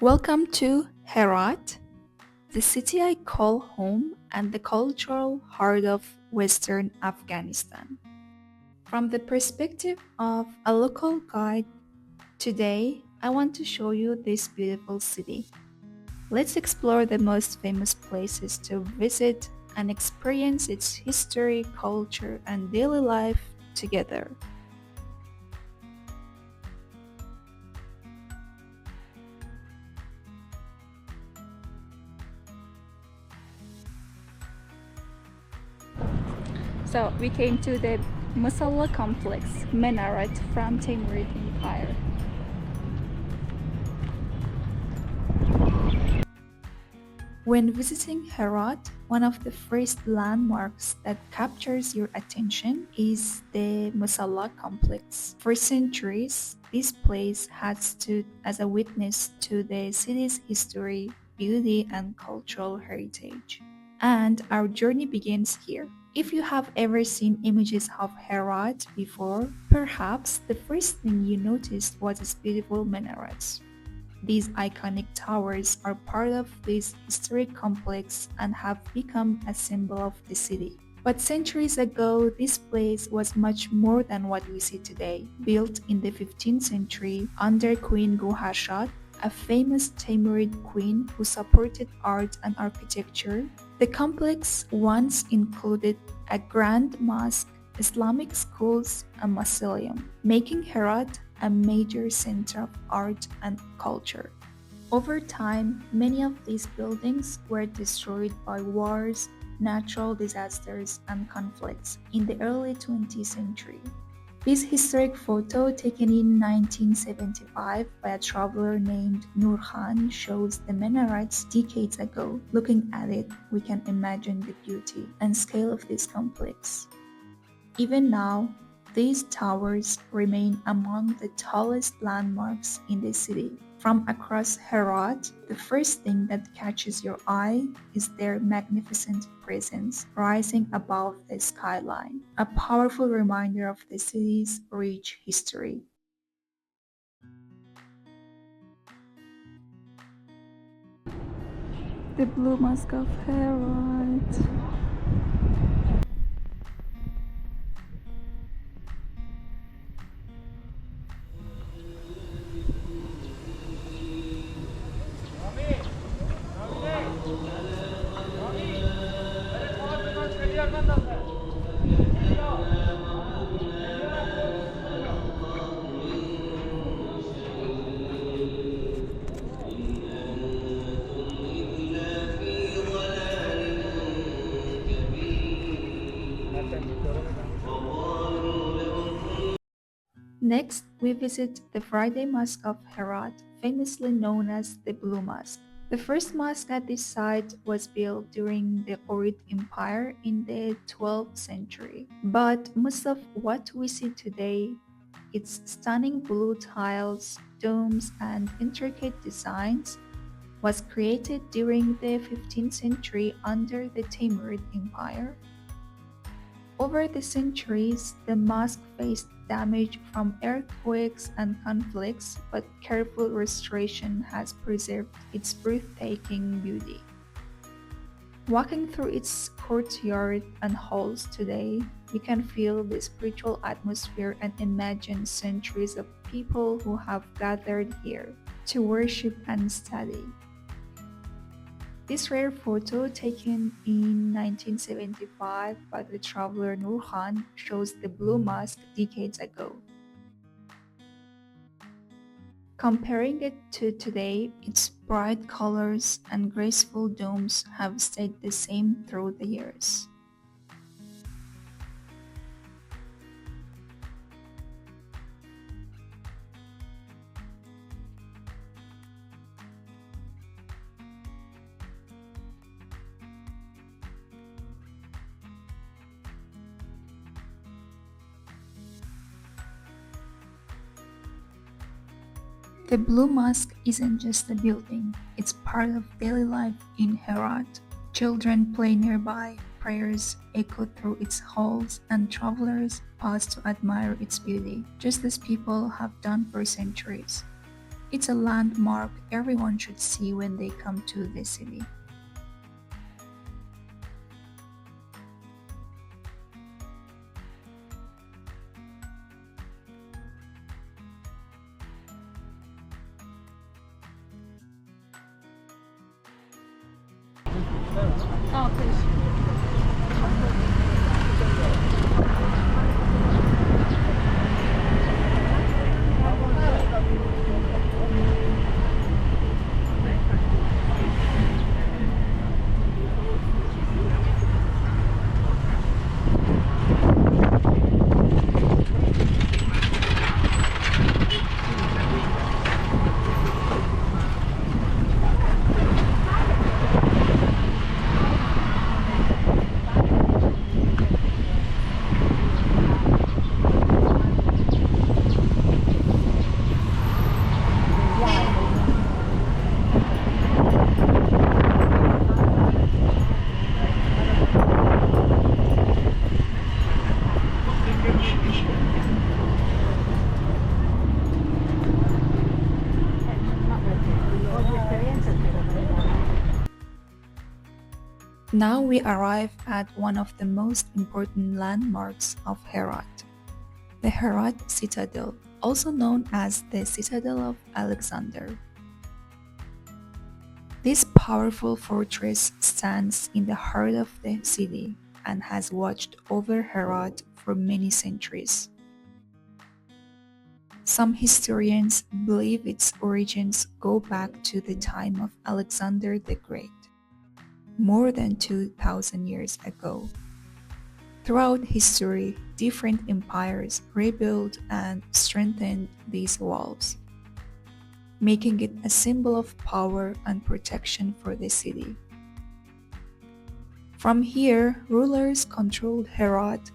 Welcome to Herat, the city I call home and the cultural heart of Western Afghanistan. From the perspective of a local guide, today I want to show you this beautiful city. Let's explore the most famous places to visit and experience its history, culture, and daily life together. So we came to the Musalla Complex, Minaret from Timurid Empire. When visiting Herat, one of the first landmarks that captures your attention is the Musalla Complex. For centuries, this place has stood as a witness to the city's history, beauty, and cultural heritage. And our journey begins here. If you have ever seen images of Herat before, perhaps the first thing you noticed was its beautiful minarets. These iconic towers are part of this historic complex and have become a symbol of the city. But centuries ago, this place was much more than what we see today. Built in the 15th century under Queen Goharshad, a famous Timurid queen who supported art and architecture, the complex once included a grand mosque, Islamic schools, and mausoleum, making Herat a major center of art and culture. Over time, many of these buildings were destroyed by wars, natural disasters, and conflicts in the early 20th century. This historic photo taken in 1975 by a traveler named Nur Khan shows the minarets decades ago. Looking at it, we can imagine the beauty and scale of this complex. Even now, these towers remain among the tallest landmarks in the city. From across Herat, the first thing that catches your eye is their magnificent presence rising above the skyline, a powerful reminder of the city's rich history. The Blue Mosque of Herat. Next, we visit the Friday Mosque of Herat, famously known as the Blue Mosque. The first mosque at this site was built during the Orid Empire in the 12th century. But most of what we see today, its stunning blue tiles, domes, and intricate designs, was created during the 15th century under the Timurid Empire. Over the centuries, the mosque faced damage from earthquakes and conflicts, but careful restoration has preserved its breathtaking beauty. Walking through its courtyard and halls today, you can feel the spiritual atmosphere and imagine centuries of people who have gathered here to worship and study. This rare photo, taken in 1975 by the traveler Nur Khan, shows the Blue Mosque decades ago. Comparing it to today, its bright colors and graceful domes have stayed the same through the years. The Blue Mosque isn't just a building, it's part of daily life in Herat. Children play nearby, prayers echo through its halls, and travelers pause to admire its beauty, just as people have done for centuries. It's a landmark everyone should see when they come to the city. Oh, please. Now we arrive at one of the most important landmarks of Herat, the Herat Citadel, also known as the Citadel of Alexander. This powerful fortress stands in the heart of the city and has watched over Herat for many centuries. Some historians believe its origins go back to the time of Alexander the Great, more than 2,000 years ago. Throughout history, different empires rebuilt and strengthened these walls, making it a symbol of power and protection for the city. From here, rulers controlled Herat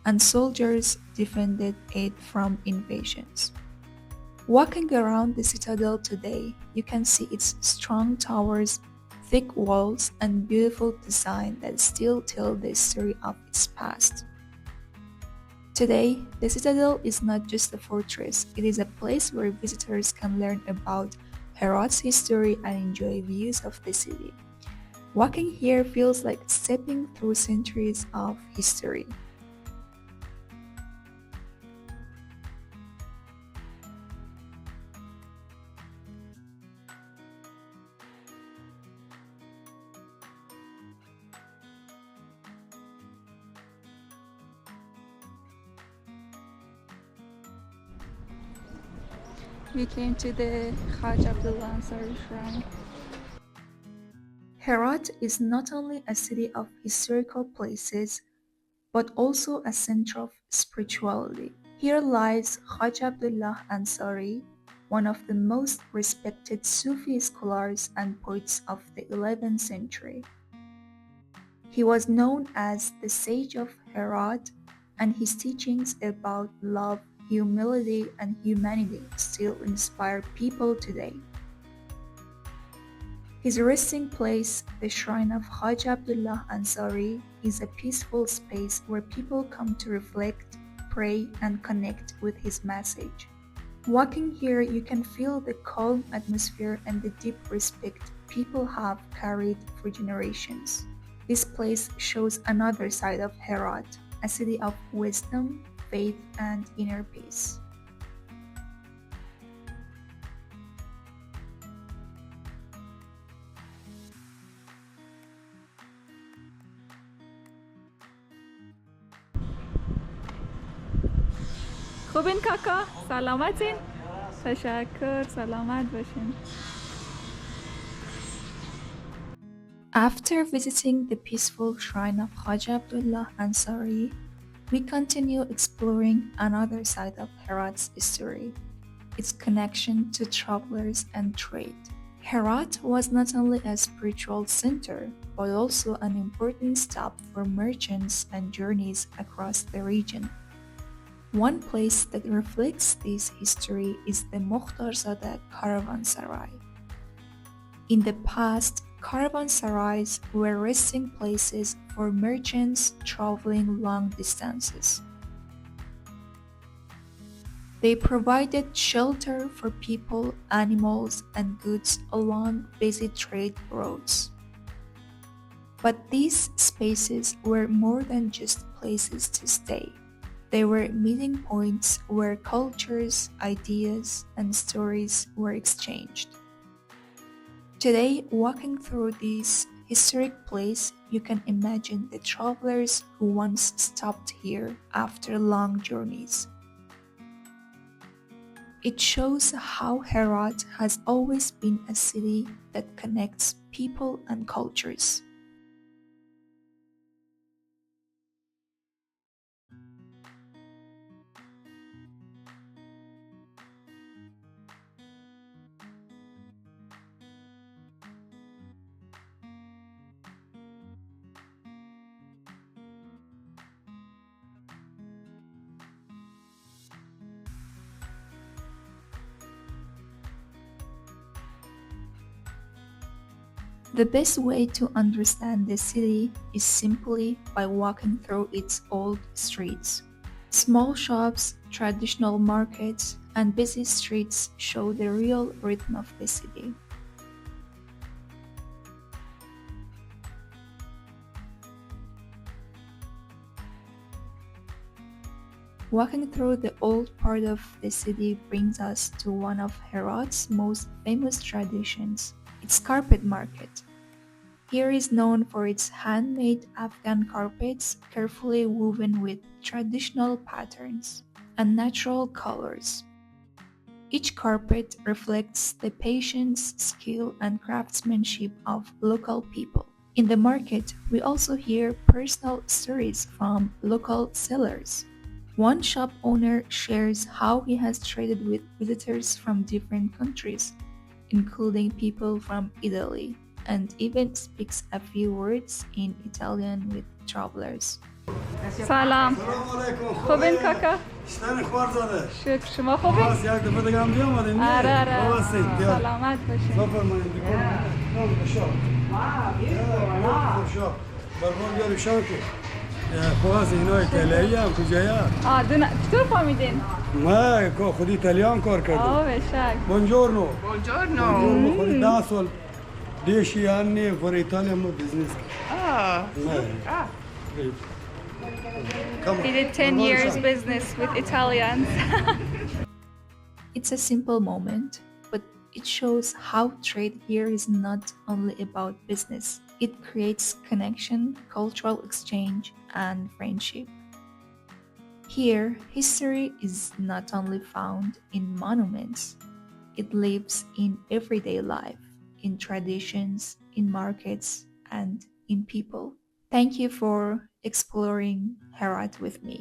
and soldiers defended it from invasions. Walking around the citadel today, you can see its strong towers, thick walls, and beautiful design that still tell the story of its past. Today, the citadel is not just a fortress, it is a place where visitors can learn about Herat's history and enjoy views of the city. Walking here feels like stepping through centuries of history. We came to the Khwaja Abdullah Ansari shrine. Herat is not only a city of historical places, but also a center of spirituality. Here lies Khwaja Abdullah Ansari, one of the most respected Sufi scholars and poets of the 11th century. He was known as the Sage of Herat, and his teachings about love, humility, and humanity still inspire people today. His resting place, the shrine of Khwaja Abdullah Ansari, is a peaceful space where people come to reflect, pray, and connect with his message. Walking here, you can feel the calm atmosphere and the deep respect people have carried for generations. This place shows another side of Herat, a city of wisdom, faith, and inner peace. خوبین کاکا؟ سلامتین؟ تشکر، سلامت باشین. After visiting the peaceful shrine of Khwaja Abdullah Ansari, we continue exploring another side of Herat's history, its connection to travelers and trade. Herat was not only a spiritual center, but also an important stop for merchants and journeys across the region. One place that reflects this history is the Mukhtarzada Caravanserai. In the past, caravanserais were resting places for merchants traveling long distances. They provided shelter for people, animals, and goods along busy trade routes. But these spaces were more than just places to stay. They were meeting points where cultures, ideas, and stories were exchanged. Today, walking through this historic place, you can imagine the travelers who once stopped here after long journeys. It shows how Herat has always been a city that connects people and cultures. The best way to understand the city is simply by walking through its old streets. Small shops, traditional markets, and busy streets show the real rhythm of the city. Walking through the old part of the city brings us to one of Herat's most famous traditions, its carpet market. Here is known for its handmade Afghan carpets carefully woven with traditional patterns and natural colors. Each carpet reflects the patience, skill, and craftsmanship of local people. In the market, we also hear personal stories from local sellers. One shop owner shares how he has traded with visitors from different countries, including people from Italy, and even speaks a few words in Italian with travelers. سلام. سلام علیکم. خوبین کاکا؟ شتن خوارزاده. شکر شما خوبین؟ باز یک دفعه دیگه هم بیامدیم. آره خوبستید. بیا. سلامت باشین. بفرمایید. بیام بشو. بشو. برگون بیاریم شام که. خواست اینا ایتالیایی هم کجایی؟ چطور فهمیدین؟ ما خود ایتالیان کار کردم. بشک. بونجورنو. Buongiorno. خود 10 سال 10 anni for Italia mo business. He did 10 years business with Italians. It's a simple moment, but it shows how trade here is not only about business. It creates connection, cultural exchange, and friendship. Here, history is not only found in monuments, it lives in everyday life, in traditions, in markets, and in people. Thank you for exploring Herat with me.